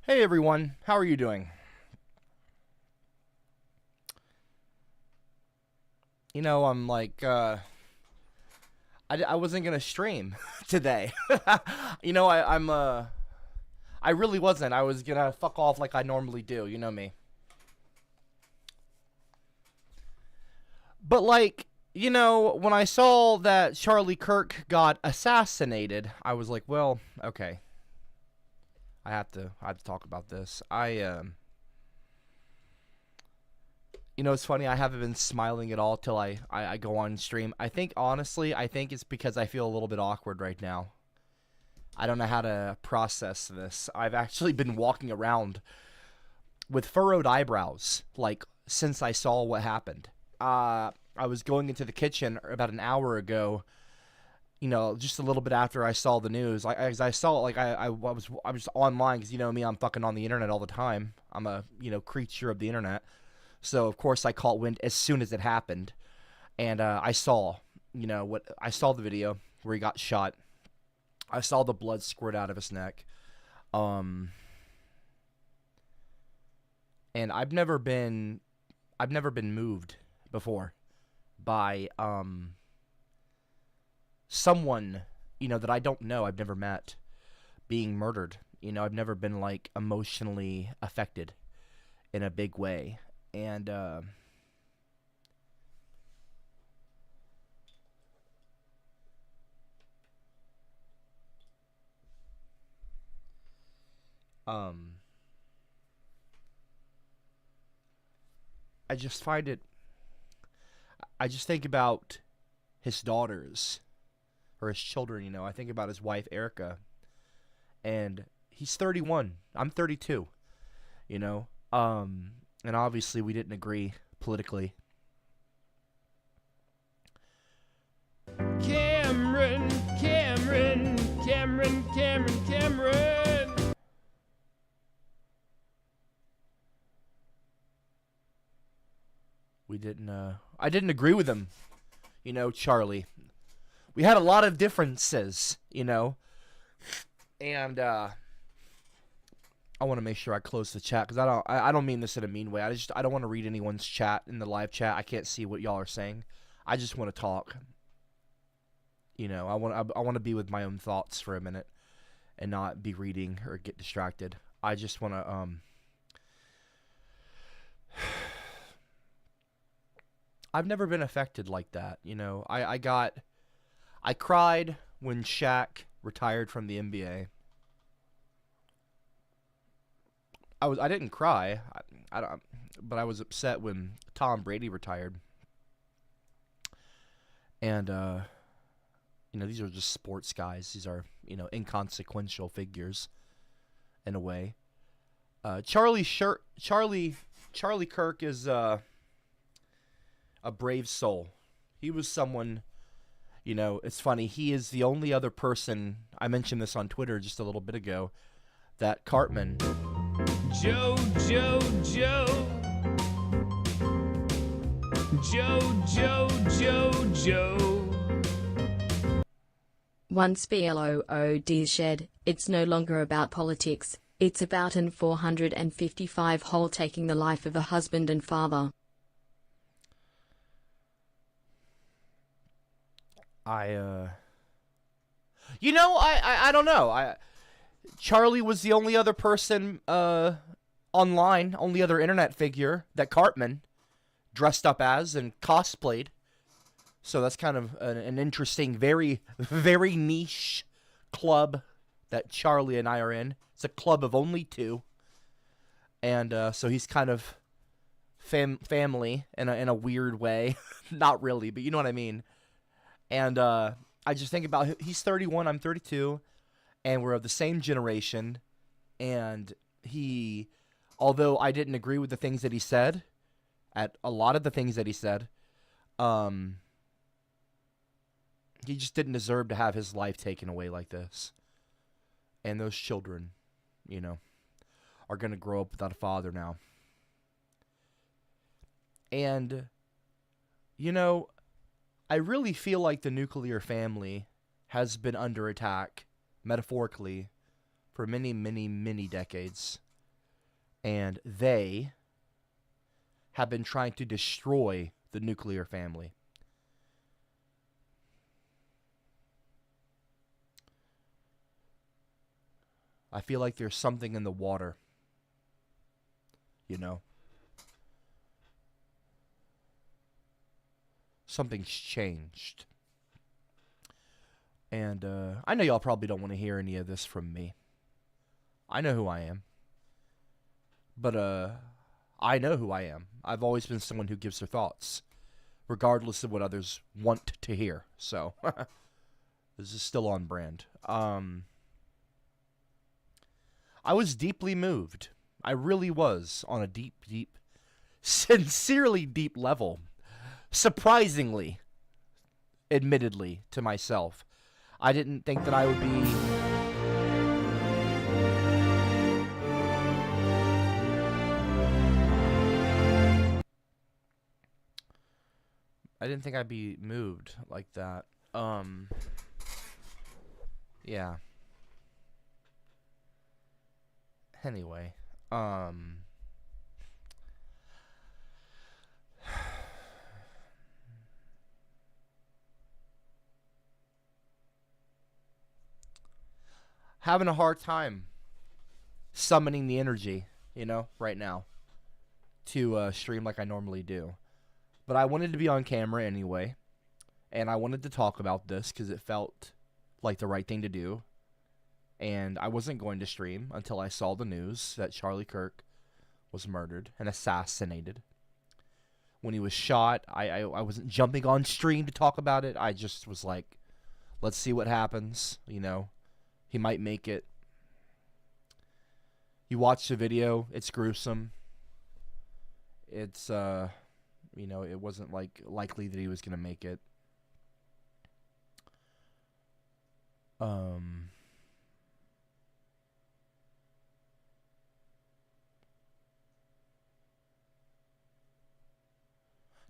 Hey everyone, how are you doing? You know, I'm like, I wasn't gonna stream today. You know, I really wasn't. I was gonna fuck off like I normally do, you know me. But like, you know, when I saw that Charlie Kirk got assassinated, I was like, well, okay. I have to talk about this. You know, it's funny, I haven't been smiling at all till I go on stream. I think, honestly, it's because I feel a little bit awkward right now. I don't know how to process this. I've actually been walking around with furrowed eyebrows, like, since I saw what happened. I was going into the kitchen about an hour ago, you know, just a little bit after I saw the news. As I saw it, like I was online because, you know me, I'm fucking on the internet all the time. I'm a, you know, creature of the internet. So of course I caught wind as soon as it happened, and I saw, you know, what I saw the video where he got shot. I saw the blood squirt out of his neck. And I've never been moved before by someone, you know, that I don't know, I've never met, being murdered. You know, I've never been like emotionally affected in a big way. And I just find it, I just think about his daughters or his children, you know. I think about his wife Erica, and he's 31. I'm 32, you know. And obviously we didn't agree politically. Cameron. We didn't I didn't agree with him, you know, Charlie. We had a lot of differences, you know. And I want to make sure I close the chat because I don't mean this in a mean way. I don't want to read anyone's chat in the live chat. I can't see what y'all are saying. I just want to talk. You know, I want to be with my own thoughts for a minute and not be reading or get distracted. I just want to I've never been affected like that, you know. I cried when Shaq retired from the NBA. I didn't cry. I don't, but I was upset when Tom Brady retired. And you know, these are just sports guys. These are, you know, inconsequential figures in a way. Charlie Kirk is a brave soul. He was someone, you know, it's funny. He is the only other person, I mentioned this on Twitter just a little bit ago, that Cartman. Joe. Once BLOOD shed, it's no longer about politics, it's about an 455 hole taking the life of a husband and father. You know, I don't know. Charlie was the only other person online, only other internet figure that Cartman dressed up as and cosplayed. So that's kind of an interesting, very, very niche club that Charlie and I are in. It's a club of only two. And so he's kind of family in a weird way. Not really, but you know what I mean. And I just think about, he's 31, I'm 32, and we're of the same generation. And he, although I didn't agree with the things that he said, at a lot of the things that he said, he just didn't deserve to have his life taken away like this. And those children, you know, are going to grow up without a father now. And, you know, I really feel like the nuclear family has been under attack, metaphorically, for many, many, many decades. And they have been trying to destroy the nuclear family. I feel like there's something in the water, you know. Something's changed. And I know y'all probably don't want to hear any of this from me. I know who I am. But I know who I am. I've always been someone who gives their thoughts, regardless of what others want to hear. So, this is still on brand. I was deeply moved. I really was, on a deep, sincerely deep level. Surprisingly, admittedly to myself, I didn't think that I would be. I didn't think I'd be moved like that. Yeah. Anyway, having a hard time summoning the energy, right now to stream like I normally do. But I wanted to be on camera anyway, and I wanted to talk about this because it felt like the right thing to do. And I wasn't going to stream until I saw the news that Charlie Kirk was murdered and assassinated. When he was shot, I wasn't jumping on stream to talk about it. I just was like, let's see what happens. He might make it. You watch the video, it's gruesome. It's, it wasn't likely that he was going to make it.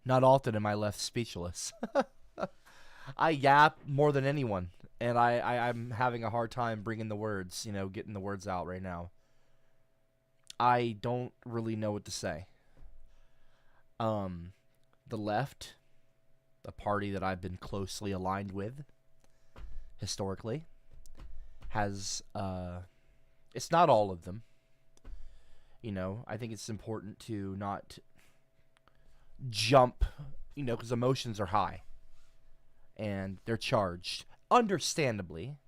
Not often am I left speechless. I yap more than anyone, and I'm having a hard time bringing the words, getting the words out right now. I don't really know what to say. The left, the party that I've been closely aligned with historically, has, it's not all of them. I think it's important to not jump, because emotions are high and they're charged. Understandably,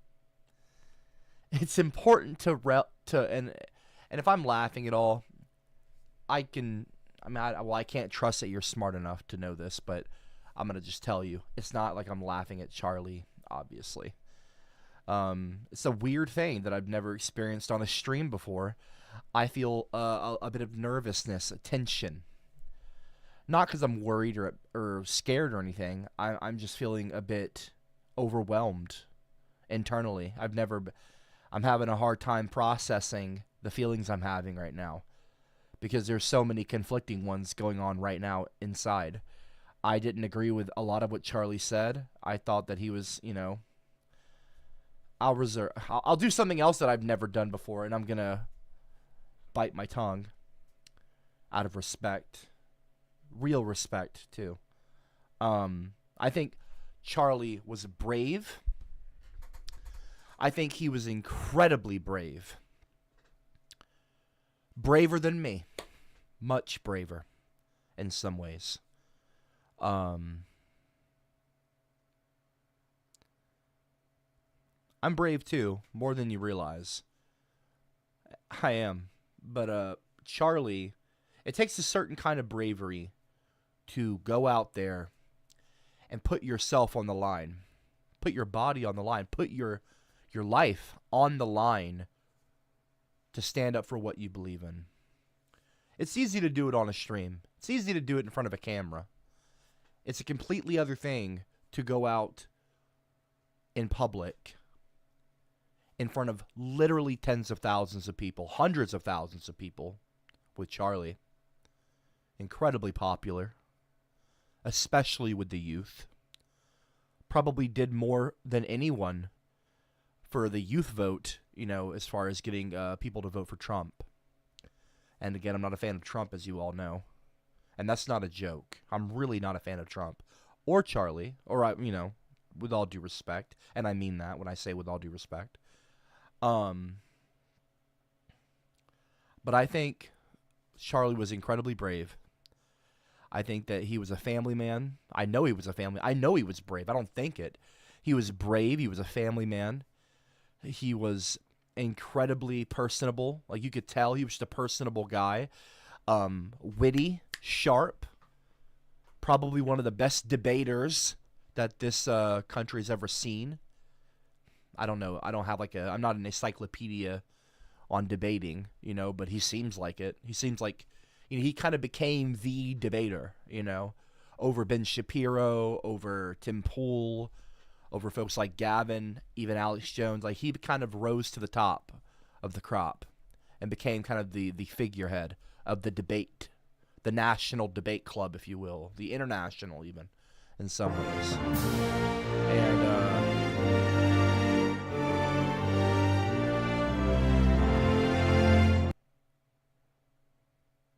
it's important and if I'm laughing at all, I can't trust that you're smart enough to know this, but I'm gonna just tell you, it's not like I'm laughing at Charlie, obviously. It's a weird thing that I've never experienced on a stream before. I feel a bit of nervousness, tension. Not because I'm worried or scared or anything. I'm just feeling a bit overwhelmed internally. I'm having a hard time processing the feelings I'm having right now because there's so many conflicting ones going on right now inside. I didn't agree with a lot of what Charlie said. I thought that he was, I'll do something else that I've never done before, and I'm going to bite my tongue out of respect. Real respect, too. I think Charlie was brave. I think he was incredibly brave. Braver than me. Much braver in some ways. I'm brave, too, more than you realize. I am. But Charlie, it takes a certain kind of bravery to go out there and put yourself on the line, put your body on the line, put your life on the line to stand up for what you believe in. It's easy to do it on a stream. It's easy to do it in front of a camera. It's a completely other thing to go out in public in front of literally tens of thousands of people, hundreds of thousands of people with Charlie. Incredibly popular, especially with the youth. Probably did more than anyone for the youth vote, as far as getting people to vote for Trump. And again, I'm not a fan of Trump, as you all know. And that's not a joke. I'm really not a fan of Trump or Charlie, or, with all due respect. And I mean that when I say with all due respect. But I think Charlie was incredibly brave. I think that he was a family man. I know he was brave. I don't think it. He was brave. He was a family man. He was incredibly personable. Like, you could tell he was just a personable guy. Witty, sharp. Probably one of the best debaters that this country's ever seen. I don't know. I'm not an encyclopedia on debating, but he seems like it. He seems like, he kind of became the debater, over Ben Shapiro, over Tim Pool, over folks like Gavin, even Alex Jones. Like, he kind of rose to the top of the crop and became kind of the figurehead of the debate, the national debate club, if you will, the international even, in some ways.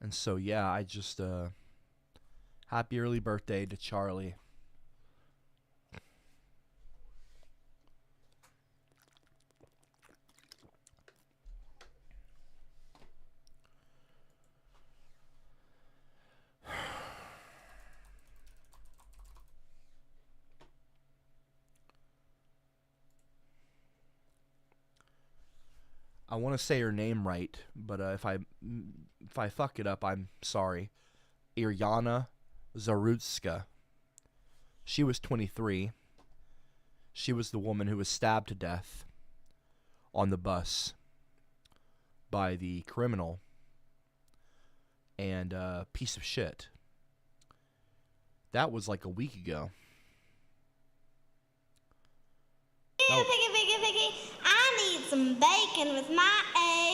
And so, yeah, I just, happy early birthday to Charlie. I want to say her name right, but if I fuck it up, I'm sorry. Iryana Zarutska. She was 23. She was the woman who was stabbed to death on the bus by the criminal and piece of shit. That was like a week ago. I need some bacon with my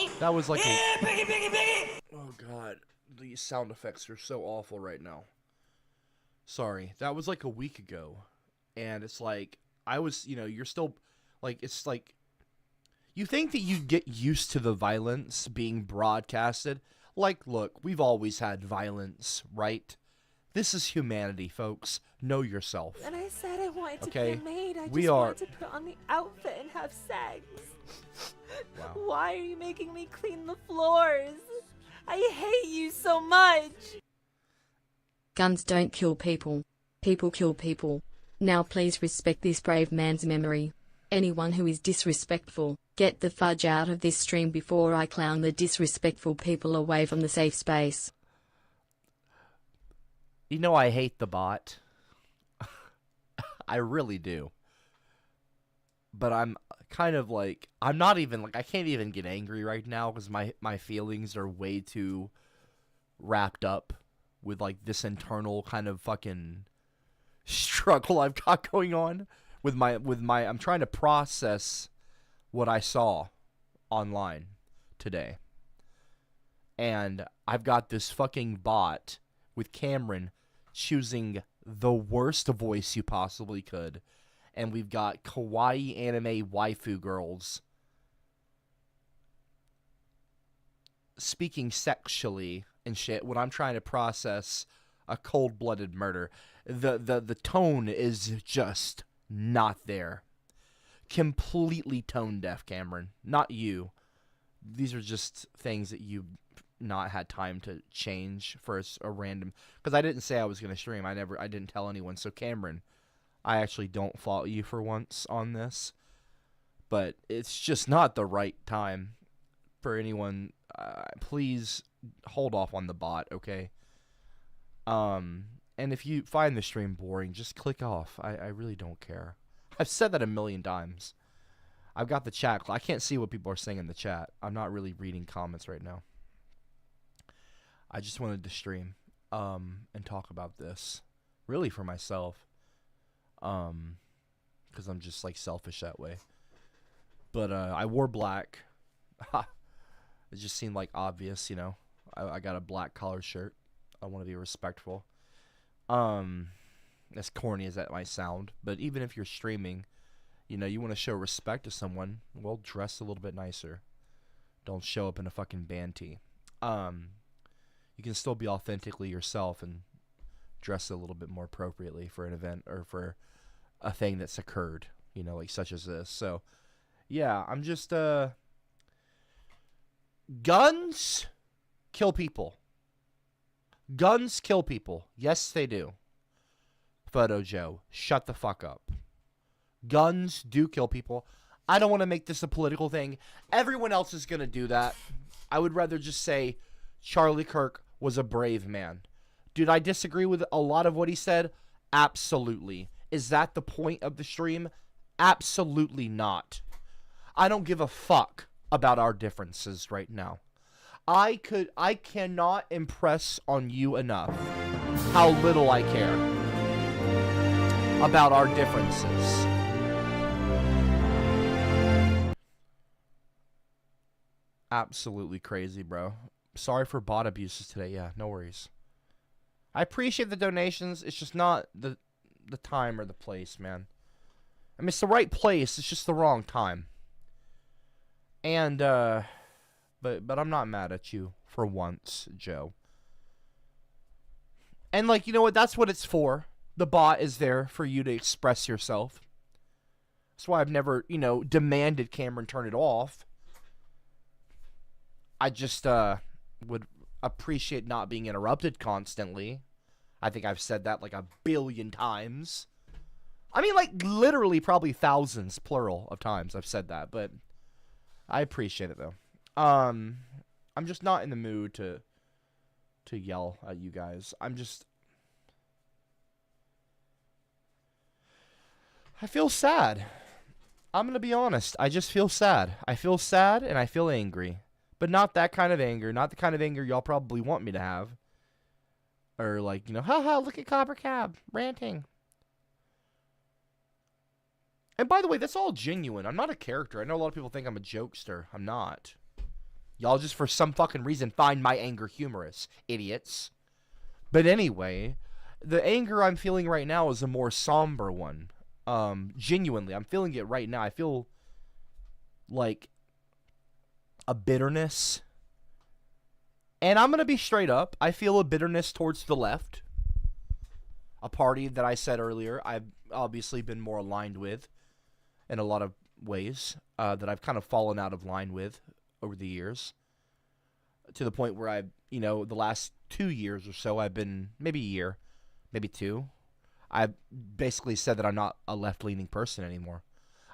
eggs. That was like Oh god, these sound effects are so awful right now. Sorry, that was like a week ago. And it's like, I was, you're still, like, it's like, you think that you get used to the violence being broadcasted. Like, look, we've always had violence, right? This is humanity, folks. Know yourself. And I said I wanted to Okay? be a maid. I We just are- wanted to put on the outfit and have sex. Wow. Why are you making me clean the floors? I hate you so much. Guns don't kill people. People kill people. Now please respect this brave man's memory. Anyone who is disrespectful, get the fudge out of this stream before I clown the disrespectful people away from the safe space. You know I hate the bot. I really do. But I'm kind of like, I'm not even, like, I can't even get angry right now because my feelings are way too wrapped up with, like, this internal kind of fucking struggle I've got going on with my, I'm trying to process what I saw online today. And I've got this fucking bot with Cameron choosing the worst voice you possibly could. And we've got kawaii anime waifu girls speaking sexually and shit when I'm trying to process a cold-blooded murder. The tone is just not there. Completely tone deaf, Cameron. Not you. These are just things that you've not had time to change for a random, because I didn't say I was going to stream. I didn't tell anyone. So Cameron, I actually don't fault you for once on this, but it's just not the right time for anyone. Please hold off on the bot, okay? And if you find the stream boring, just click off. I really don't care. I've said that a million times. I've got the chat. I can't see what people are saying in the chat. I'm not really reading comments right now. I just wanted to stream and talk about this, really for myself, because I'm just like selfish that way. But I wore black. It just seemed like obvious, I got a black collared shirt. I want to be respectful. As corny as that might sound, but even if you're streaming, you want to show respect to someone, well, dress a little bit nicer. Don't show up in a fucking band tee. You can still be authentically yourself and dress a little bit more appropriately for an event or for a thing that's occurred, like such as this. So, yeah, I'm just, guns kill people. Guns kill people. Yes, they do. Photo Joe, shut the fuck up. Guns do kill people. I don't want to make this a political thing. Everyone else is going to do that. I would rather just say Charlie Kirk was a brave man. Did I disagree with a lot of what he said? Absolutely. Is that the point of the stream? Absolutely not. I don't give a fuck about our differences right now. I cannot impress on you enough how little I care. about our differences. Absolutely crazy, bro. Sorry for bot abuses today. Yeah, no worries. I appreciate the donations. It's just not the time or the place, man. I mean, it's the right place. It's just the wrong time. And, but I'm not mad at you for once, Joe. And, like, you know what? That's what it's for. The bot is there for you to express yourself. That's why I've never, you know, demanded Cameron turn it off. I just, would appreciate not being interrupted constantly. I think I've said that like 1 billion times. I mean, like, literally probably thousands, plural, of times I've said that, but I appreciate it, though. I'm just not in the mood to yell at you guys. I feel sad. I'm gonna be honest. I just feel sad. I feel sad and I feel angry. But not that kind of anger. Not the kind of anger y'all probably want me to have. Or like, you know, haha, look at CopperCab ranting. And by the way, that's all genuine. I'm not a character. I know a lot of people think I'm a jokester. I'm not. Y'all just for some fucking reason find my anger humorous. Idiots. But anyway, the anger I'm feeling right now is a more somber one. Genuinely, I'm feeling it right now. I feel like a bitterness. And I'm going to be straight up. I feel a bitterness towards the left. A party that I said earlier I've obviously been more aligned with in a lot of ways. That I've kind of fallen out of line with over the years. To the point where I've, you know, the last 2 years or so, I've been, maybe a year, maybe 2. I've basically said that I'm not a left-leaning person anymore.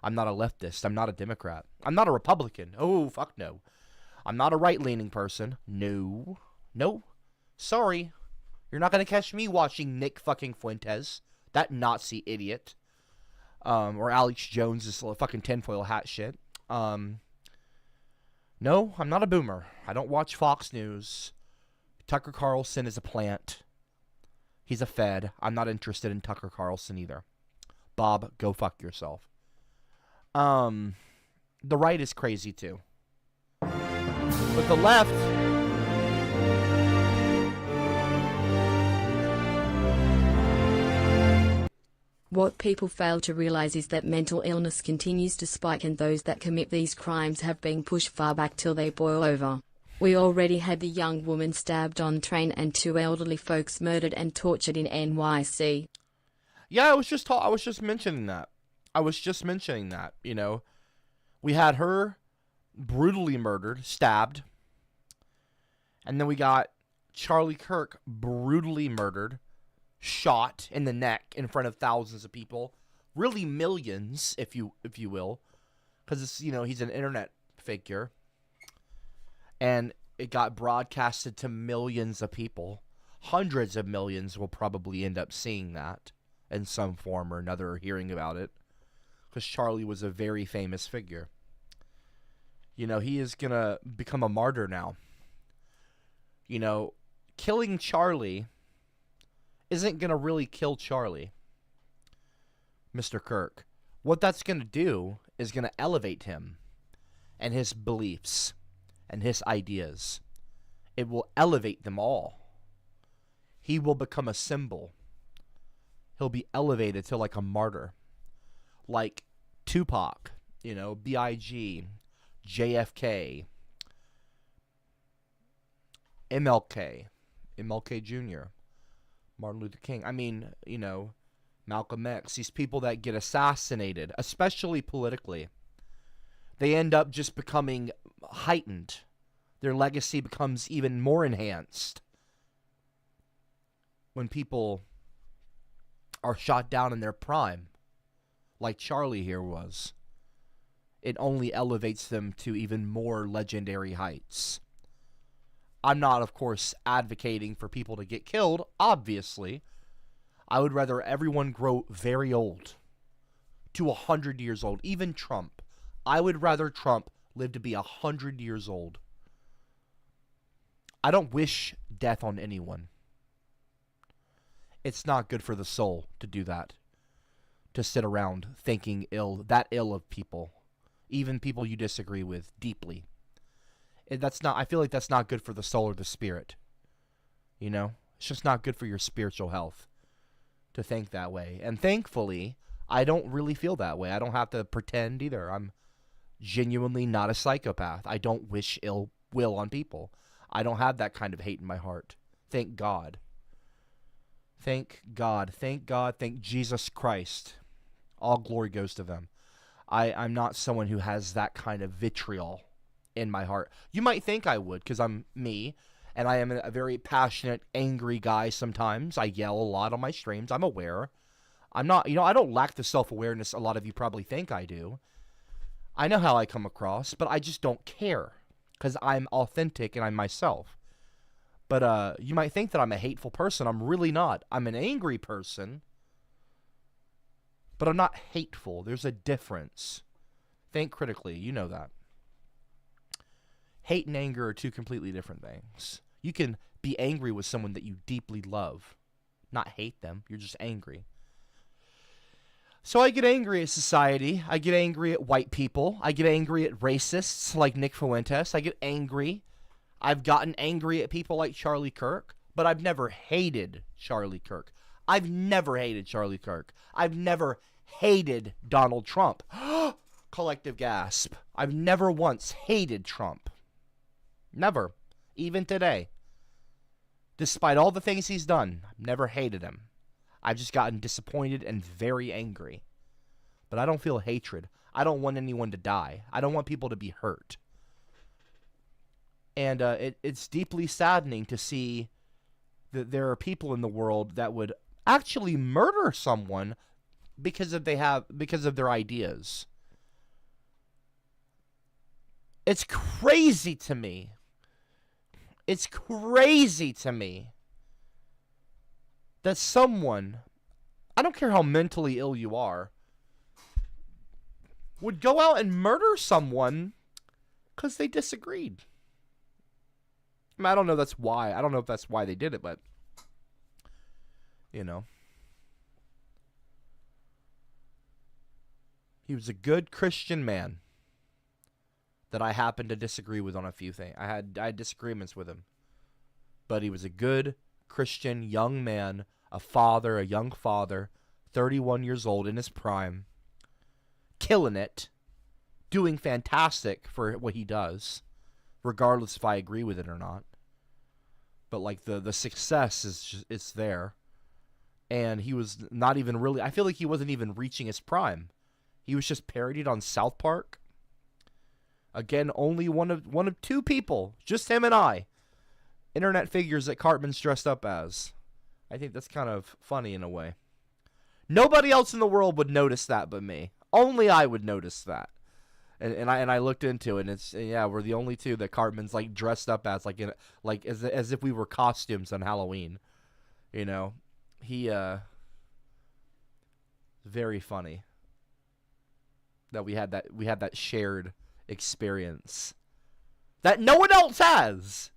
I'm not a leftist. I'm not a Democrat. I'm not a Republican. Oh, fuck no. I'm not a right-leaning person. No. No. Sorry. You're not going to catch me watching Nick fucking Fuentes. That Nazi idiot. Or Alex Jones' fucking tinfoil hat shit. No, I'm not a boomer. I don't watch Fox News. Tucker Carlson is a plant. He's a fed. I'm not interested in Tucker Carlson either. Bob, go fuck yourself. The right is crazy too. But the left... What people fail to realize is that mental illness continues to spike and those that commit these crimes have been pushed far back till they boil over. We already had the young woman stabbed on train and 2 elderly folks murdered and tortured in NYC. Yeah, I was just mentioning that. You know. We had her brutally murdered, stabbed. And then we got Charlie Kirk brutally murdered, shot in the neck in front of thousands of people. Really millions, if you will. Because it's, you know, he's an internet figure. And it got broadcasted to millions of people. Hundreds of millions will probably end up seeing that in some form or another, or hearing about it. Because Charlie was a very famous figure. You know, he is going to become a martyr now. You know, killing Charlie isn't going to really kill Charlie, Mr. Kirk. What that's going to do is going to elevate him and his beliefs and his ideas. It will elevate them all. He will become a symbol. He'll be elevated to like a martyr. Like Tupac, you know, B.I.G., JFK, MLK Jr., Martin Luther King. I mean, you know, Malcolm X. These people that get assassinated, especially politically, they end up just becoming heightened. Their legacy becomes even more enhanced when people are shot down in their prime, like Charlie here was. It only elevates them to even more legendary heights. I'm not, of course, advocating for people to get killed, obviously. I would rather everyone grow very old, to 100 years old. Even Trump. I would rather Trump live to be 100 years old. I don't wish death on anyone. It's not good for the soul to do that. to sit around thinking ill of people, even people you disagree with deeply. I feel like that's not good for the soul or the spirit. You know, it's just not good for your spiritual health to think that way. And thankfully, I don't really feel that way. I don't have to pretend either. I'm genuinely not a psychopath. I don't wish ill will on people. I don't have that kind of hate in my heart. Thank God. Thank God. Thank God. Thank Jesus Christ. All glory goes to them. I'm not someone who has that kind of vitriol in my heart. You might think I would, because I'm me, and I am a very passionate, angry guy sometimes. I yell a lot on my streams. I'm aware. I'm not, I don't lack the self-awareness a lot of you probably think I do. I know how I come across, but I just don't care, because I'm authentic and I'm myself. But you might think that I'm a hateful person. I'm really not. I'm an angry person, but I'm not hateful. There's a difference. Think critically. You know that. Hate and anger are two completely different things. You can be angry with someone that you deeply love, not hate them. You're just angry. So I get angry at society. I get angry at white people. I get angry at racists like Nick Fuentes. I get angry. I've gotten angry at people like Charlie Kirk, but I've never hated Charlie Kirk. I've never hated Charlie Kirk. I've never hated Donald Trump. Collective gasp. I've never once hated Trump. Never. Even today. Despite all the things he's done, I've never hated him. I've just gotten disappointed and very angry. But I don't feel hatred. I don't want anyone to die. I don't want people to be hurt. And it's deeply saddening to see that there are people in the world that would actually murder someone because of their ideas. It's crazy to me. It's crazy to me that someone, I don't care how mentally ill you are, would go out and murder someone because they disagreed. I mean, I don't know that's why. I don't know if that's why they did it, but, you know. He was a good Christian man that I happened to disagree with on a few things. I had disagreements with him. But he was a good Christian young man, a young father, 31 years old in his prime, killing it, doing fantastic for what he does, regardless if I agree with it or not. But like the success it's there. And he was not even really, I feel like he wasn't even reaching his prime. He was just parodied on South Park. Again, only one of two people, just him and I, internet figures that Cartman's dressed up as. I think that's kind of funny in a way. Nobody else in the world would notice that but me. Only I would notice that. And I looked into it, and we're the only two that Cartman's like dressed up as, as if we were costumes on Halloween. You know, he very funny that we had that shared experience that no one else has.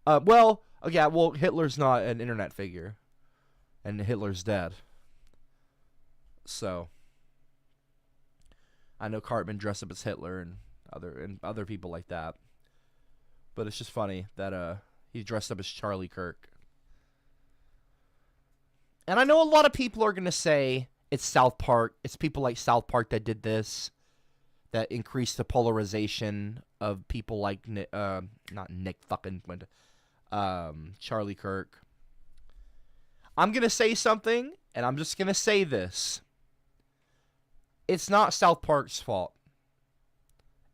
Hitler's not an internet figure, and Hitler's dead. So I know Cartman dressed up as Hitler and other people like that, but it's just funny that he dressed up as Charlie Kirk. And I know a lot of people are gonna say it's South Park. It's people like South Park that did this, that increased the polarization of people like Charlie Kirk. I'm going to say something, and I'm just going to say this. It's not South Park's fault.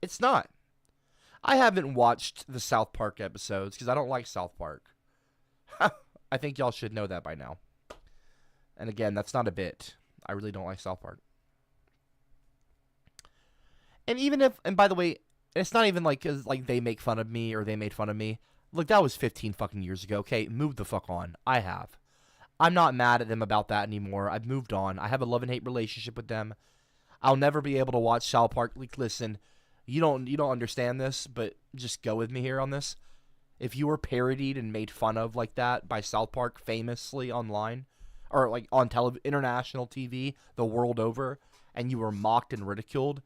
It's not. I haven't watched the South Park episodes because I don't like South Park. I think y'all should know that by now. And again, that's not a bit. I really don't like South Park. And by the way, it's not even like they make fun of me or they made fun of me. Look, that was 15 fucking years ago. Okay, move the fuck on. I have. I'm not mad at them about that anymore. I've moved on. I have a love and hate relationship with them. I'll never be able to watch South Park. Like, listen, you don't understand this, but just go with me here on this. If you were parodied and made fun of like that by South Park famously online, or like on international TV the world over, and you were mocked and ridiculed,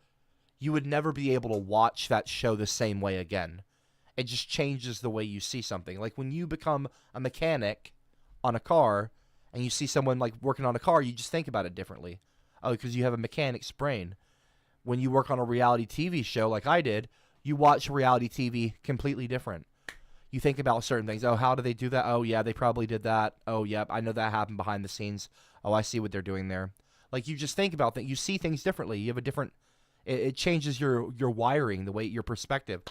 you would never be able to watch that show the same way again. It just changes the way you see something. Like when you become a mechanic on a car and you see someone like working on a car, you just think about it differently. Oh, because you have a mechanic's brain. When you work on a reality TV show like I did, you watch reality TV completely different. You think about certain things. Oh, how do they do that? Oh, yeah, they probably did that. Oh, yeah, I know that happened behind the scenes. Oh, I see what they're doing there. Like, you just think about things. You see things differently. You have a different... It changes your wiring, the way, your perspective.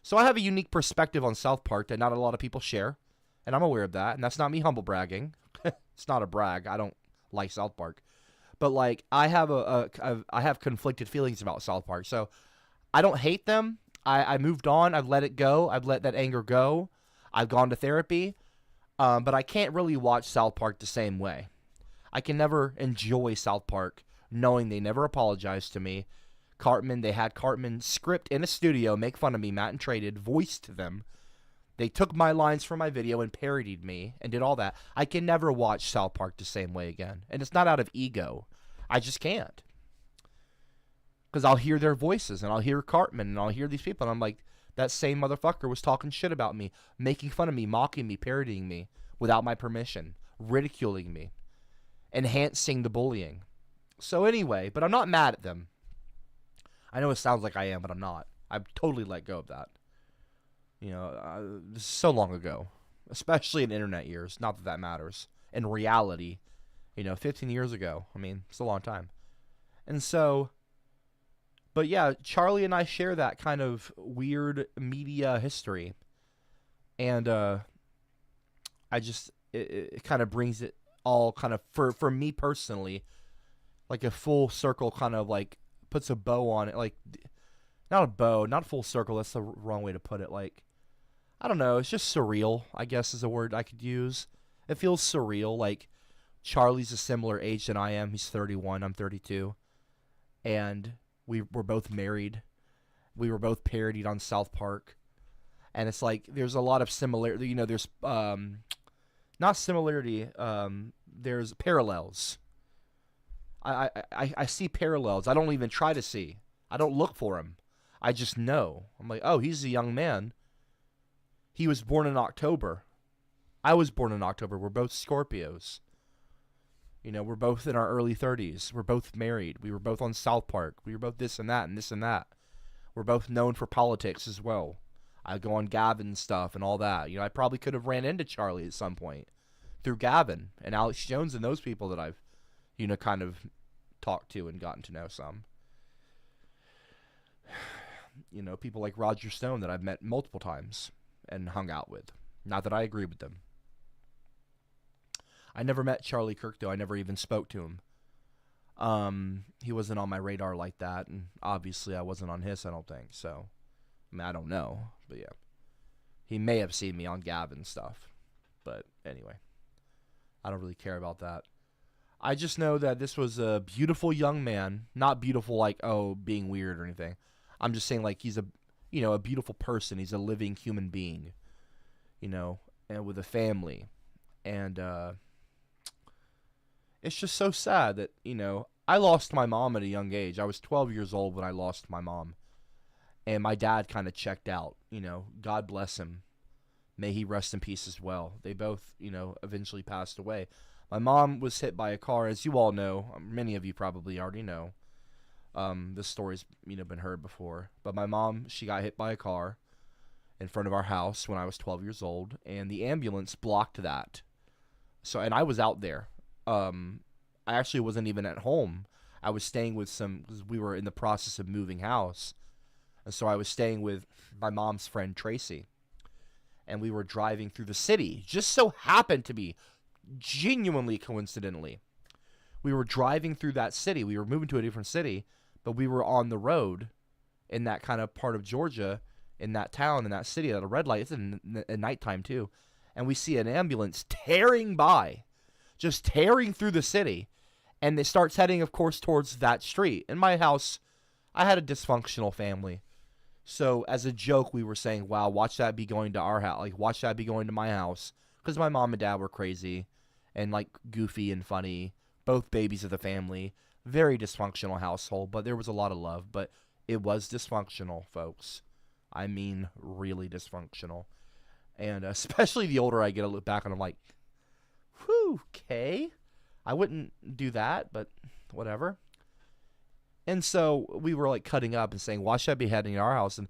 So I have a unique perspective on South Park that not a lot of people share, and I'm aware of that, and that's not me humble bragging. It's not a brag. I don't like South Park. But, like, I have I have conflicted feelings about South Park. So I don't hate them. I moved on. I've let it go. I've let that anger go. I've gone to therapy. But I can't really watch South Park the same way. I can never enjoy South Park knowing they never apologized to me. They had Cartman script in a studio, make fun of me, Matt and Traded, voiced them. They took my lines from my video and parodied me and did all that. I can never watch South Park the same way again. And it's not out of ego. I just can't. Because I'll hear their voices, and I'll hear Cartman, and I'll hear these people, and I'm like, that same motherfucker was talking shit about me, making fun of me, mocking me, parodying me, without my permission, ridiculing me, enhancing the bullying. So anyway, but I'm not mad at them. I know it sounds like I am, but I'm not. I've totally let go of that. You know, this is so long ago, especially in internet years. Not that that matters. In reality, 15 years ago. I mean, it's a long time. And so, but yeah, Charlie and I share that kind of weird media history. And it kind of brings it all kind of, for me personally, like a full circle, kind of like puts a bow on it. Like, not a bow, not full circle. That's the wrong way to put it. Like, I don't know. It's just surreal, I guess, is a word I could use. It feels surreal. Like, Charlie's a similar age than I am. He's 31. I'm 32. And we're both married. We were both parodied on South Park. And it's like, there's a lot of similarity. There's, not similarity. There's parallels. I see parallels. I don't even try to see. I don't look for them. I just know. I'm like, oh, he's a young man. He was born in October. I was born in October. We're both Scorpios. We're both in our early 30s. We're both married. We were both on South Park. We were both this and that and this and that. We're both known for politics as well. I go on Gavin stuff and all that. I probably could have ran into Charlie at some point through Gavin and Alex Jones and those people that I've, kind of talked to and gotten to know some. People like Roger Stone that I've met multiple times and hung out with. Not that I agree with them. I never met Charlie Kirk, though. I never even spoke to him. He wasn't on my radar like that, and obviously I wasn't on his, I don't think. So, I don't know. But yeah. He may have seen me on Gavin stuff. But anyway. I don't really care about that. I just know that this was a beautiful young man. Not beautiful like, oh, being weird or anything. I'm just saying, like, he's a beautiful person. He's a living human being. And with a family. And, it's just so sad that, I lost my mom at a young age. I was 12 years old when I lost my mom. And my dad kind of checked out. God bless him. May he rest in peace as well. They both, eventually passed away. My mom was hit by a car, as you all know. Many of you probably already know. This story's, been heard before. But my mom, she got hit by a car in front of our house when I was 12 years old. And the ambulance blocked that. So, and I was out there. I actually wasn't even at home. I was staying with because we were in the process of moving house. And so I was staying with my mom's friend, Tracy. And we were driving through the city. Just so happened to be, genuinely coincidentally, we were driving through that city. We were moving to a different city, but we were on the road in that kind of part of Georgia, in that town, in that city, at a red light. It's at nighttime, too. And we see an ambulance tearing by. Just tearing through the city, and it starts heading, of course, towards that street. In my house, I had a dysfunctional family, so as a joke, we were saying, wow, watch that be going to our house, like, watch that be going to my house, because my mom and dad were crazy, and like goofy and funny. Both babies of the family. Very dysfunctional household, but there was a lot of love. But it was dysfunctional, folks. I mean, really dysfunctional. And especially the older I get, I look back and I'm like, whew, okay. I wouldn't do that, but whatever. And so we were like cutting up and saying, why should I be heading to our house? And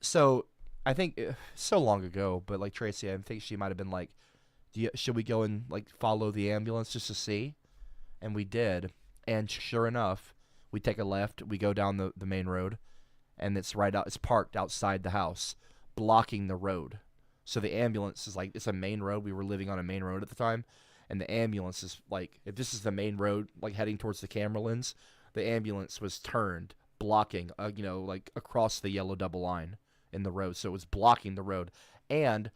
so I think so long ago, but like Tracy, I think she might have been like, should we go and like follow the ambulance just to see? And we did. And sure enough, we take a left, we go down the main road, and it's parked outside the house, blocking the road. So the ambulance is like, it's a main road. We were living on a main road at the time. And the ambulance is like, if this is the main road, like heading towards the camera lens, the ambulance was turned, blocking, like across the yellow double line in the road. So it was blocking the road. And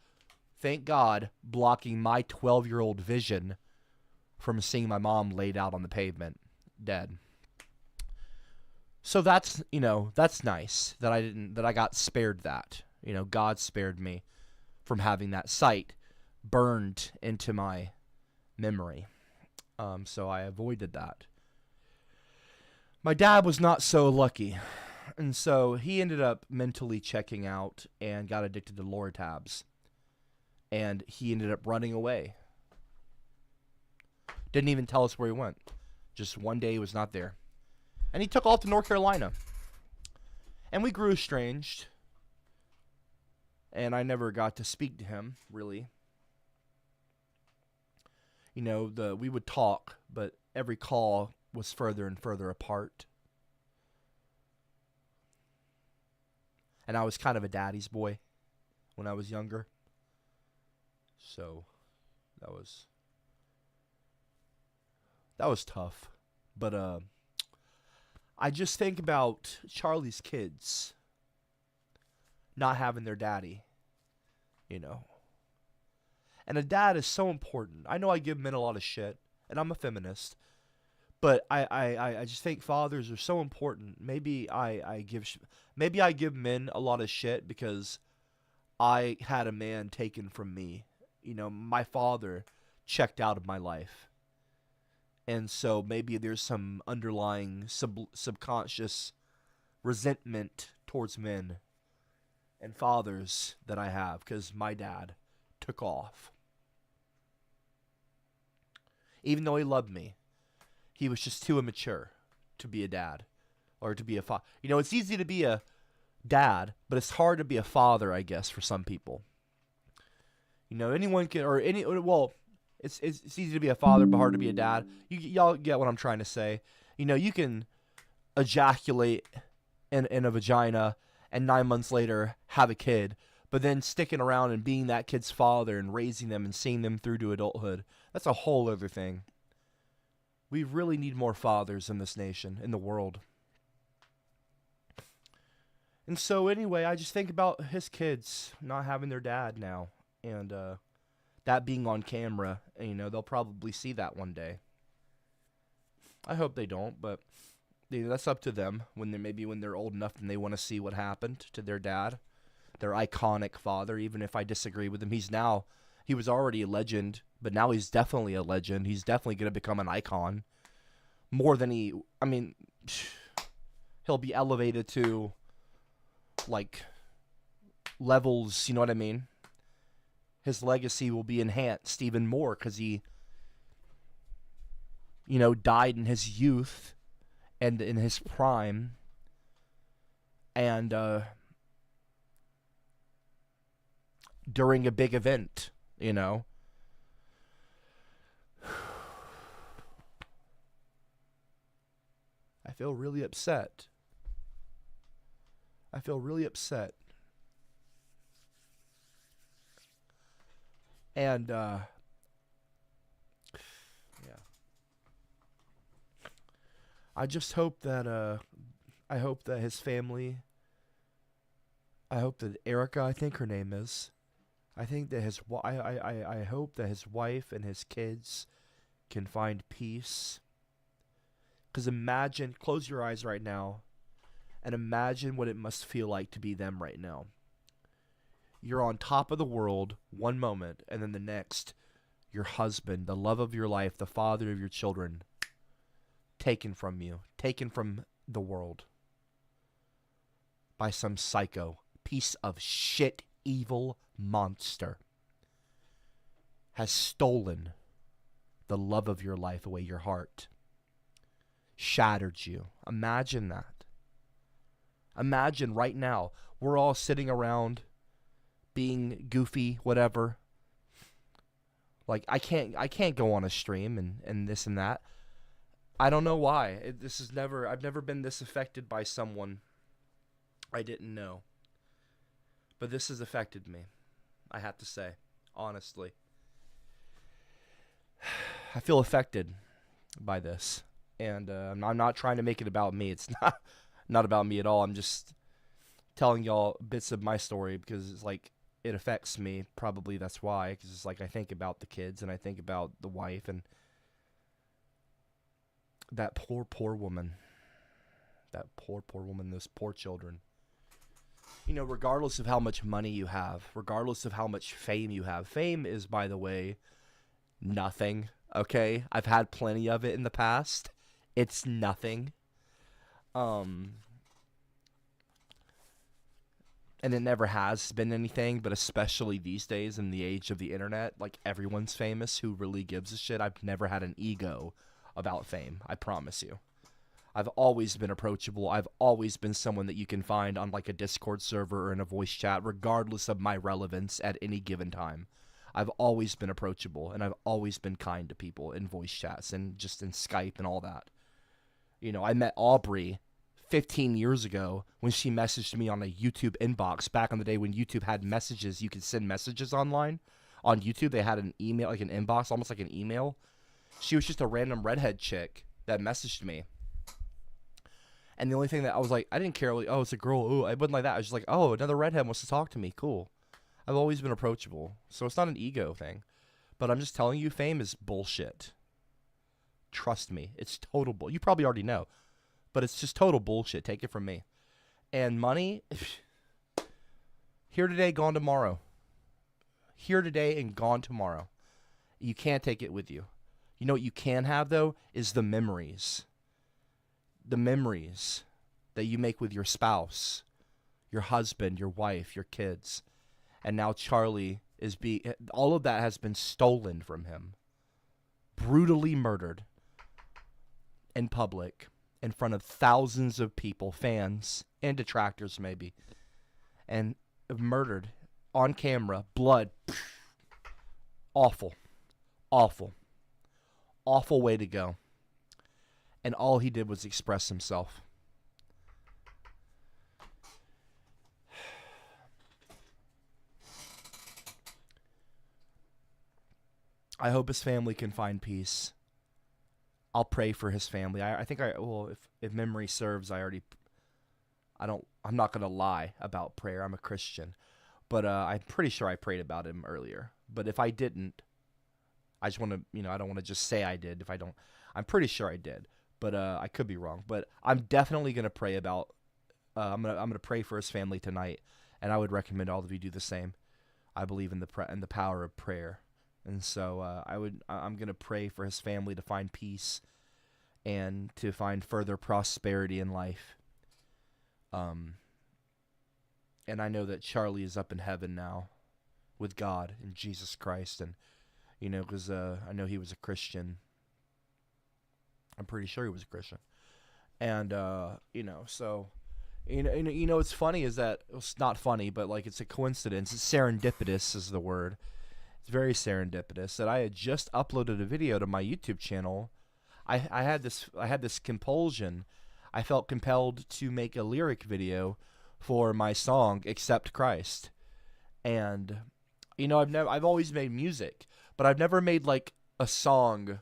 thank God, blocking my 12-year-old vision from seeing my mom laid out on the pavement, dead. So that's nice that I got spared that. God spared me from having that sight burned into my memory. So I avoided that. My dad was not so lucky. And so he ended up mentally checking out and got addicted to Lortabs. And he ended up running away. Didn't even tell us where he went. Just one day he was not there. And he took off to North Carolina. And we grew estranged. And I never got to speak to him, really. We would talk, but every call was further and further apart. And I was kind of a daddy's boy when I was younger. So that was tough. But I just think about Charlie's kids not having their daddy, And a dad is so important. I know I give men a lot of shit, and I'm a feminist, but I just think fathers are so important. Maybe I give men a lot of shit because I had a man taken from me. My father checked out of my life. And so maybe there's some underlying subconscious resentment towards men and fathers that I have because my dad took off. Even though he loved me, he was just too immature to be a dad or to be a father. It's easy to be a dad, but it's hard to be a father, I guess, for some people. Anyone can, it's easy to be a father, but hard to be a dad. Y'all get what I'm trying to say. You can ejaculate in a vagina and 9 months later have a kid, but then sticking around and being that kid's father and raising them and seeing them through to adulthood, that's a whole other thing. We really need more fathers in this nation, in the world. And so anyway, I just think about his kids not having their dad now, and that being on camera. And, they'll probably see that one day. I hope they don't, but that's up to them when they're old enough and they want to see what happened to their dad, their iconic father. Even if I disagree with him, he was already a legend, but now he's definitely a legend. He's definitely going to become an icon more than he'll be elevated to like levels, you know what I mean? His legacy will be enhanced even more because he, died in his youth and in his prime. And during a big event, I feel really upset. And, yeah. I just hope that, I hope that his family, I hope that Erica, I think her name is, I think that I hope that his wife and his kids can find peace. Because close your eyes right now, and imagine what it must feel like to be them right now. You're on top of the world one moment, and then the next, your husband, the love of your life, the father of your children, taken from you, taken from the world by some psycho, piece of shit, evil monster, has stolen the love of your life away, your heart, shattered you. Imagine that. Imagine right now, we're all sitting around being goofy, whatever. Like, I can't go on a stream and this and that. I don't know why. I've never been this affected by someone I didn't know. But this has affected me, I have to say, honestly. I feel affected by this. And I'm not trying to make it about me. It's not about me at all. I'm just telling y'all bits of my story because it's like it affects me. Probably that's why. Because it's like I think about the kids and I think about the wife and that poor woman. That poor woman, those poor children. You know, regardless of how much money you have, regardless of how much fame you have. Fame is, by the way, nothing, okay? I've had plenty of it in the past. It's nothing. And it never has been anything, but especially these days in the age of the internet, like everyone's famous. Who really gives a shit? I've never had an ego about fame, I promise you. I've always been approachable. I've always been someone that you can find on like a Discord server or in a voice chat, regardless of my relevance at any given time. I've always been approachable, and I've always been kind to people in voice chats and just in Skype and all that. You know, I met Aubrey 15 years ago when she messaged me on a YouTube inbox back in the day when YouTube had messages. You could send messages online. On YouTube, they had an email, like an inbox, almost like an email. She was just a random redhead chick that messaged me. And the only thing that I was like, I didn't care, like, oh, it's a girl. Oh, I wasn't like that. I was just like, oh, another redhead wants to talk to me. Cool. I've always been approachable. So it's not an ego thing. But I'm just telling you, fame is bullshit. Trust me. It's total bull. You probably already know. But it's just total bullshit. Take it from me. And money, here today, gone tomorrow. Here today and gone tomorrow. You can't take it with you. You know what you can have, though, is the memories. The memories that you make with your spouse, your husband, your wife, your kids. And now Charlie all of that has been stolen from him. Brutally murdered in public in front of thousands of people, fans and detractors maybe. And murdered on camera, blood. Awful. Awful. Awful way to go. And all he did was express himself. I hope his family can find peace. I'll pray for his family. I think if memory serves, I'm not going to lie about prayer. I'm a Christian. But I'm pretty sure I prayed about him earlier. But if I didn't, I just want to, I don't want to just say I did. I'm pretty sure I did. But I could be wrong. But I'm definitely going to pray about, I'm gonna pray for his family tonight. And I would recommend all of you do the same. I believe in the power of prayer. And so I'm going to pray for his family to find peace and to find further prosperity in life. And I know that Charlie is up in heaven now with God and Jesus Christ. And, because I know he was a Christian. I'm pretty sure he was a Christian. And, so, what's funny is that, it's not funny, but like it's a coincidence. It's serendipitous is the word. It's very serendipitous that I had just uploaded a video to my YouTube channel. I had this compulsion. I felt compelled to make a lyric video for my song "Accept Christ," and I've always made music, but I've never made like a song.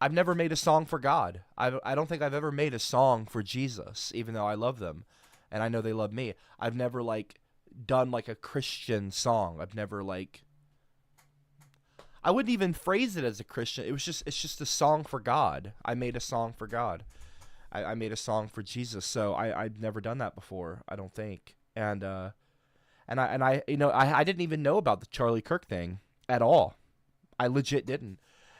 I've never made a song for God. I don't think I've ever made a song for Jesus, even though I love them, and I know they love me. I've never done like a Christian song. I've never I wouldn't even phrase it as a Christian. It's just a song for God. I made a song for God. I made a song for Jesus. So I've never done that before, I don't think. And I didn't even know about the Charlie Kirk thing at all. I legit didn't.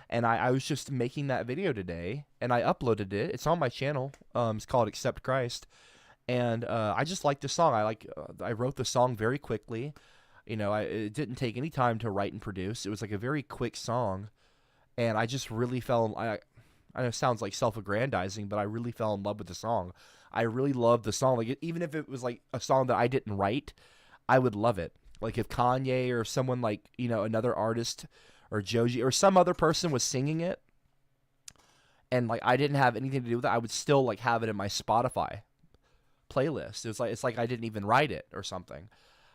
And I was just making that video today, and I uploaded it. It's on my channel. It's called Accept Christ. And I just like the song. I wrote the song very quickly. It didn't take any time to write and produce. It was like a very quick song. And I just really I know it sounds like self-aggrandizing, but I really fell in love with the song. I really loved the song. Like, even if it was like a song that I didn't write, I would love it. Like if Kanye or someone like, another artist or Joji or some other person was singing it, and like I didn't have anything to do with it, I would still like have it in my Spotify playlist. It's like I didn't even write it or something.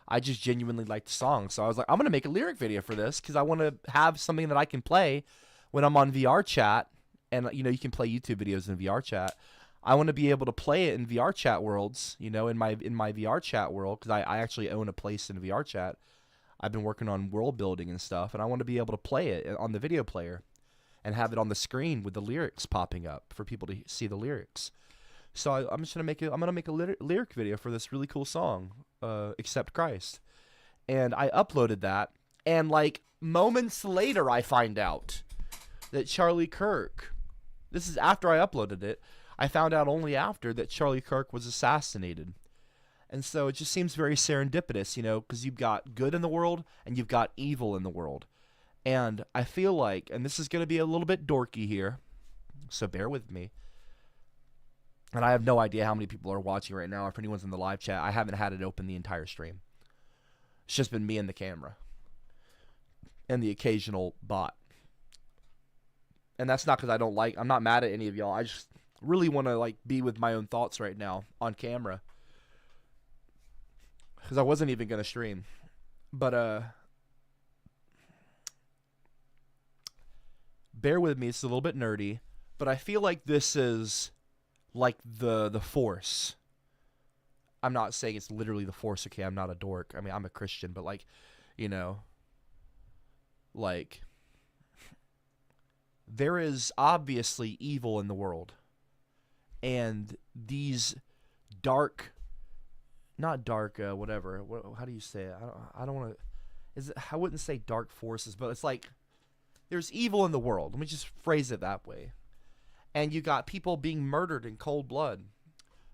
I just genuinely liked the song. So I was like, I'm going to make a lyric video for this because I want to have something that I can play when I'm on VR chat. And, you can play YouTube videos in VR chat. I want to be able to play it in VR chat worlds, in my VR chat world, because I actually own a place in VR chat. I've been working on world building and stuff, and I want to be able to play it on the video player and have it on the screen with the lyrics popping up for people to see the lyrics. So I'm just gonna make a lyric video for this really cool song, Accept Christ, and I uploaded that, and like moments later I find out that Charlie Kirk. This is after I uploaded it. I found out only after that Charlie Kirk was assassinated. And so it just seems very serendipitous, because you've got good in the world and you've got evil in the world. And I feel like, and this is going to be a little bit dorky here, so bear with me. And I have no idea how many people are watching right now. If anyone's in the live chat, I haven't had it open the entire stream. It's just been me and the camera. And the occasional bot. And that's not because I'm not mad at any of y'all. I just really want to like be with my own thoughts right now on camera. Because I wasn't even going to stream. But, bear with me. It's a little bit nerdy. But I feel like this is like the Force. I'm not saying it's literally the Force. Okay, I'm not a dork. I mean, I'm a Christian. But like, like there is obviously evil in the world. And these dark... Not dark, whatever. How do you say it? I don't want to... I wouldn't say dark forces, but it's like there's evil in the world. Let me just phrase it that way. And you got people being murdered in cold blood.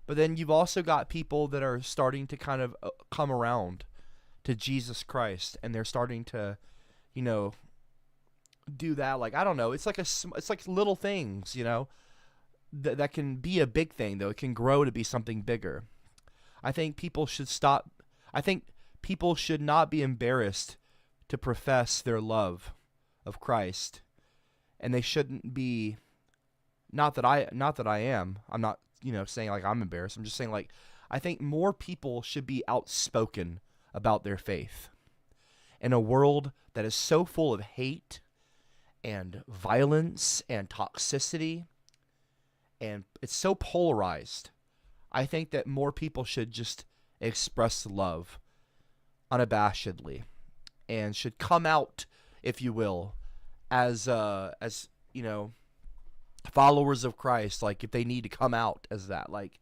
But then you've also got people that are starting to kind of come around to Jesus Christ, and they're starting to, do that. Like, I don't know. It's like little things, that can be a big thing, though. It can grow to be something bigger. I think people should stop. I think people should not be embarrassed to profess their love of Christ, and they shouldn't be. Not that I am. I'm not, saying like I'm embarrassed. I'm just saying like I think more people should be outspoken about their faith. In a world that is so full of hate and violence and toxicity, and it's so polarized, I think that more people should just express love unabashedly and should come out, if you will, as followers of Christ. Like if they need to come out as that, like,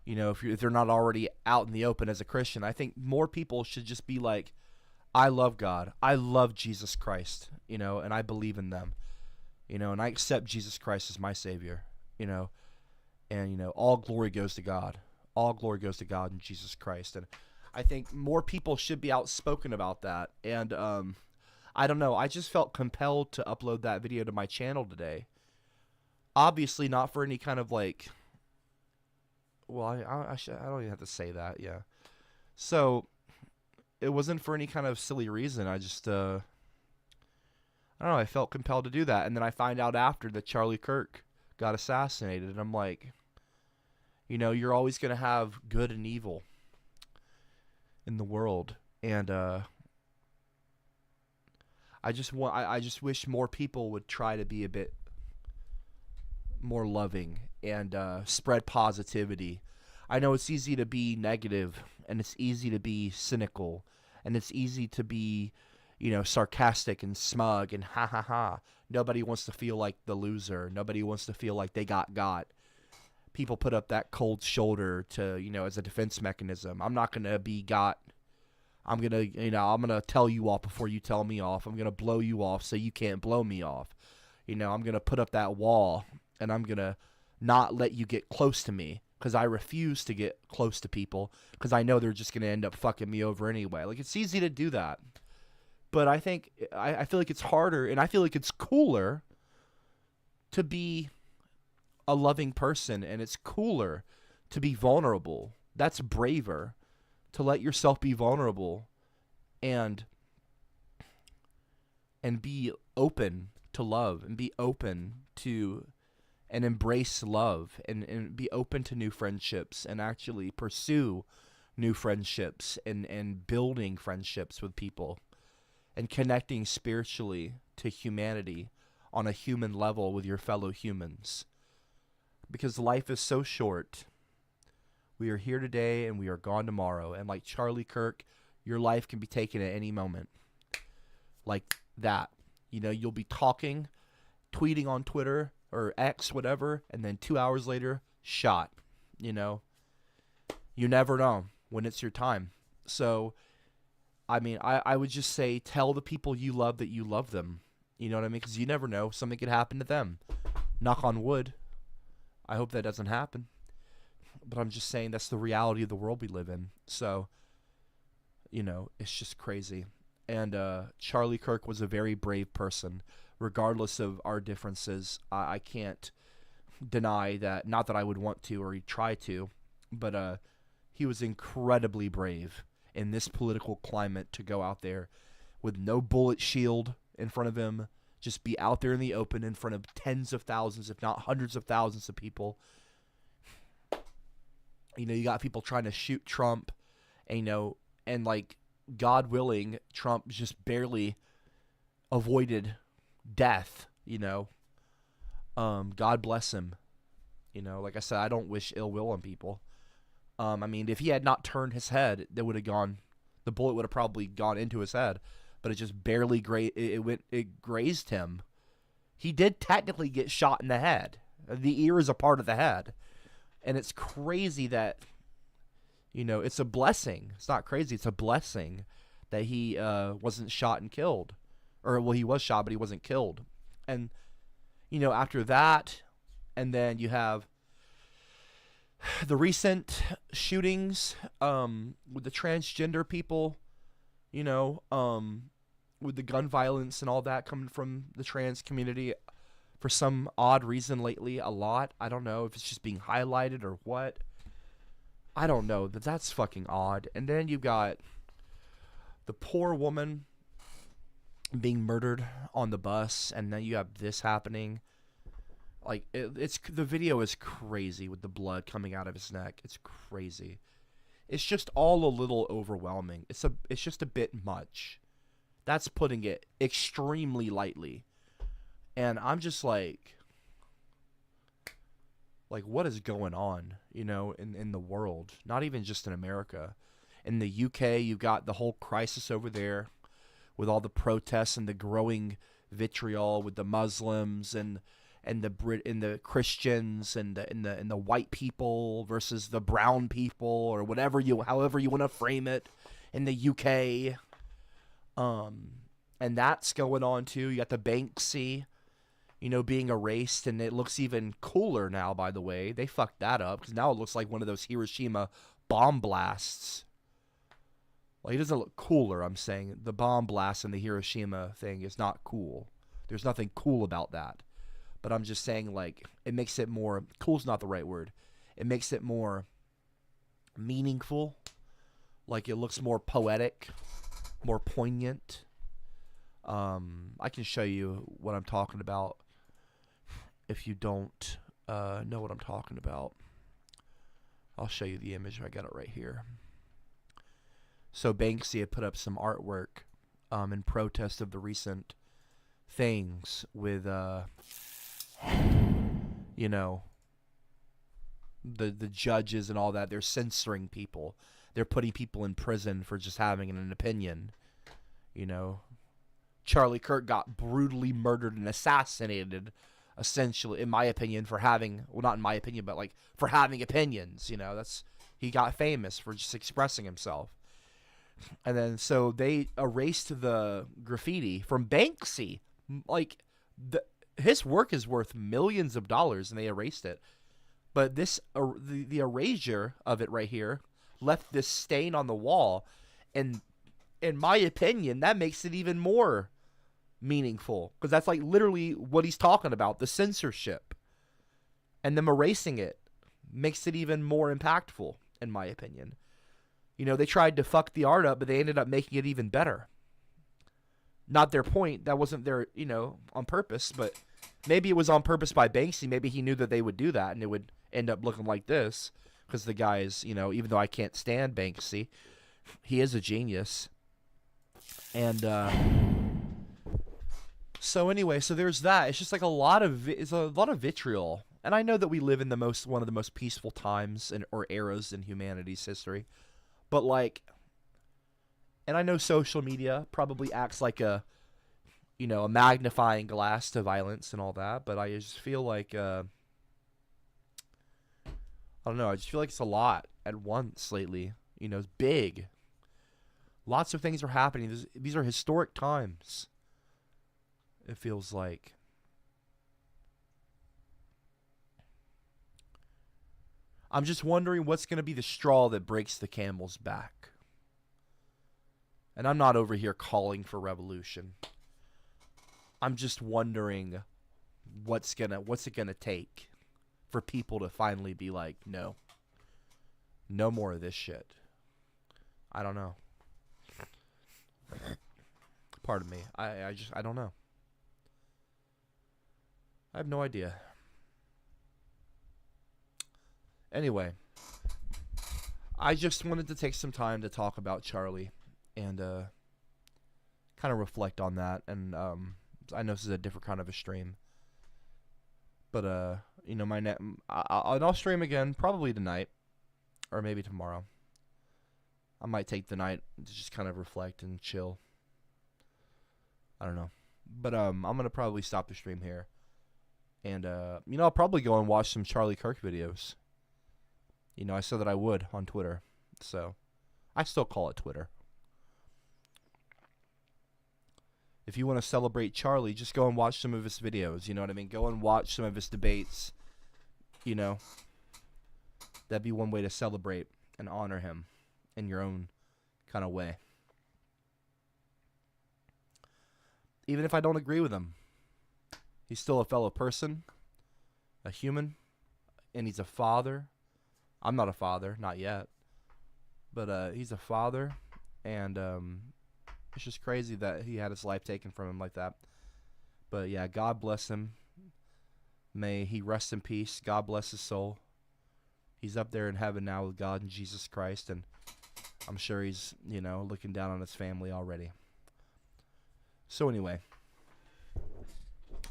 if they're not already out in the open as a Christian, I think more people should just be like, I love God. I love Jesus Christ, and I believe in them, and I accept Jesus Christ as my Savior, and, all glory goes to God. All glory goes to God and Jesus Christ. And I think more people should be outspoken about that. And I don't know. I just felt compelled to upload that video to my channel today. Obviously not for any kind of like... Well, I don't even have to say that, yeah. So, it wasn't for any kind of silly reason. I just... I don't know. I felt compelled to do that. And then I find out after that Charlie Kirk got assassinated, and I'm like, you're always going to have good and evil in the world, and I just wish more people would try to be a bit more loving and spread positivity. I know it's easy to be negative, and it's easy to be cynical, and it's easy to be, sarcastic and smug and ha ha ha. Nobody wants to feel like the loser. Nobody wants to feel like they got. People put up that cold shoulder to, as a defense mechanism. I'm not going to be got. I'm gonna tell you off before you tell me off. I'm gonna blow you off so you can't blow me off. I'm gonna put up that wall, and I'm gonna not let you get close to me, because I refuse to get close to people, because I know they're just gonna end up fucking me over anyway. Like, it's easy to do that, but I feel like it's harder, and I feel like it's cooler to be a loving person, and it's cooler to be vulnerable. That's braver, to let yourself be vulnerable and be open to love, and be open to and embrace love, and be open to new friendships, and actually pursue new friendships, and building friendships with people, and connecting spiritually to humanity on a human level with your fellow humans. Because life is so short. We are here today and we are gone tomorrow. And like Charlie Kirk, your life can be taken at any moment. Like that. You'll be talking, tweeting on Twitter or X, whatever, and then 2 hours later, shot. You never know when it's your time. So, I would just say, tell the people you love that you love them. You know what I mean? Because you never know. Something could happen to them. Knock on wood. I hope that doesn't happen. But I'm just saying that's the reality of the world we live in. So, it's just crazy. And Charlie Kirk was a very brave person, regardless of our differences. I can't deny that. Not that I would want to or try to, but he was incredibly brave in this political climate to go out there with no bullet shield in front of him, just be out there in the open in front of tens of thousands, if not hundreds of thousands of people. You got people trying to shoot Trump, and like, God willing, Trump just barely avoided death, God bless him. Like I said, I don't wish ill will on people. If he had not turned his head, the bullet would have probably gone into his head, but it just barely it grazed him. He did technically get shot in the head. The ear is a part of the head. And it's crazy that, it's a blessing. It's not crazy. It's a blessing that he wasn't shot and killed. Or, well, he was shot, but he wasn't killed. And, after that, and then you have the recent shootings with the transgender people, with the gun violence and all that coming from the trans community. For some odd reason lately, a lot. I don't know if it's just being highlighted or what. I don't know. That's fucking odd. And then you've got the poor woman being murdered on the bus, and then you have this happening. Like, it's the video is crazy with the blood coming out of his neck. It's crazy. It's just all a little overwhelming. It's just a bit much. That's putting it extremely lightly. And I'm just like, what is going on, in the world? Not even just in America. In the UK, you've got the whole crisis over there with all the protests and the growing vitriol with the Muslims and the Christians and the white people versus the brown people, or however you want to frame it in the UK. And that's going on too. You got the Banksy, being erased, and it looks even cooler now, by the way. They fucked that up, because now it looks like one of those Hiroshima bomb blasts. Well, he doesn't look cooler, I'm saying. The bomb blast and the Hiroshima thing is not cool. There's nothing cool about that. But I'm just saying, like, it makes it more... Cool's not the right word. It makes it more meaningful. Like, it looks more poetic, more poignant. I can show you what I'm talking about if you don't know what I'm talking about. I'll show you the image. I got it right here. So Banksy had put up some artwork in protest of the recent things with, the judges and all that. They're censoring people. They're putting people in prison for just having an opinion. Charlie Kirk got brutally murdered and assassinated, essentially, in my opinion, for having, well, not in my opinion, but like, for having opinions. He got famous for just expressing himself. And then so they erased the graffiti from Banksy. Like his work is worth millions of dollars, and they erased it. But this the erasure of it right here left this stain on the wall, and in my opinion, that makes it even more meaningful, because that's like literally what he's talking about, the censorship, and them erasing it makes it even more impactful, in my opinion. You know, they tried to fuck the art up, but they ended up making it even better. Not their point. That wasn't their, on purpose, but maybe it was on purpose by Banksy. Maybe he knew that they would do that, and it would end up looking like this, because the guy is, even though I can't stand Banksy, he is a genius. And so anyway, so there's that. It's just like a lot of vitriol. And I know that we live in one of the most peaceful times or eras in humanity's history. But like, and I know social media probably acts like a magnifying glass to violence and all that, but I just feel like I don't know, I just feel like it's a lot at once lately. It's big. Lots of things are happening. These are historic times. It feels like. I'm just wondering what's going to be the straw that breaks the camel's back. And I'm not over here calling for revolution. I'm just wondering what's it gonna take for people to finally be like, no more of this shit. I don't know. Pardon me. I don't know. I have no idea. Anyway, I just wanted to take some time to talk about Charlie and kind of reflect on that. And I know this is a different kind of a stream, but I'll stream again probably tonight or maybe tomorrow. I might take the night to just kind of reflect and chill. I don't know, but I'm gonna probably stop the stream here, and I'll probably go and watch some Charlie Kirk videos. I said that I would on Twitter, so I still call it Twitter. If you want to celebrate Charlie, just go and watch some of his videos. You know what I mean? Go and watch some of his debates. That'd be one way to celebrate and honor him in your own kind of way. Even if I don't agree with him, he's still a fellow person, a human, and he's a father. I'm not a father, not yet, but he's a father, and it's just crazy that he had his life taken from him like that. But yeah, God bless him. May he rest in peace. God bless his soul. He's up there in heaven now with God and Jesus Christ, and I'm sure he's, looking down on his family already. So anyway,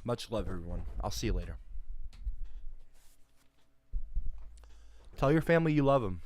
much love, everyone. I'll see you later. Tell your family you love them.